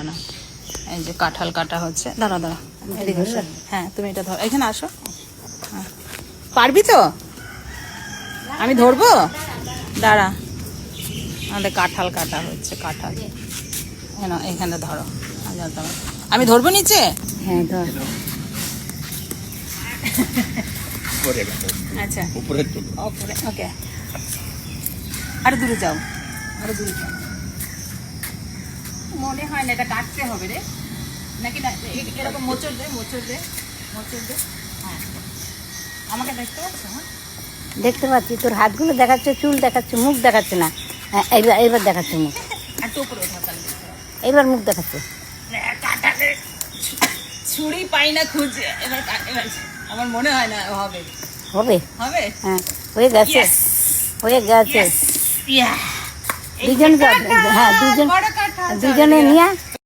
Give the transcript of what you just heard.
না। এই যে কাঁঠাল কাটা হচ্ছে, দাঁড়া দাঁড়া, এদিকে আসো। হ্যাঁ তুমি এটা ধর, এখানে আসো। হ্যাঁ। পারবি তো? আমি ধরবো, দাঁড়া। আমাদের কাঁঠাল কাটা হচ্ছে, কাঁঠাল এখানে ধরো। আমি ধরবো নিচে। হ্যাঁ ধর। আচ্ছা উপরে, ওকে। আরো দূরে যাও, আরো দূরে যাও। মনে হয় না এটা কাটতে হবে রে, নাকি না এরকম মোচড় দে, মোচড় দে, মোচড় দে। হ্যাঁ আমাকে দেখতে পাচ্ছ? হ্যাঁ দেখতে পাচ্ছি, তোর হাতগুলো দেখাচ্ছে, চুল দেখাচ্ছে, মুখ দেখাচ্ছে না। হ্যাঁ এইবার দেখাচ্ছে মুখ। একটু উপরে ওঠা, তাহলে এইবার মুখ দেখাচ্ছে। কাটালে ছুরি পাই না খুঁজে, এবার এবার আমার মনে হয় না হবে। হবে হবে? হ্যাঁ হয়ে গেছে, হয়ে গেছে। ইয়া দুজন, হ্যাঁ দুজনে নিয়ে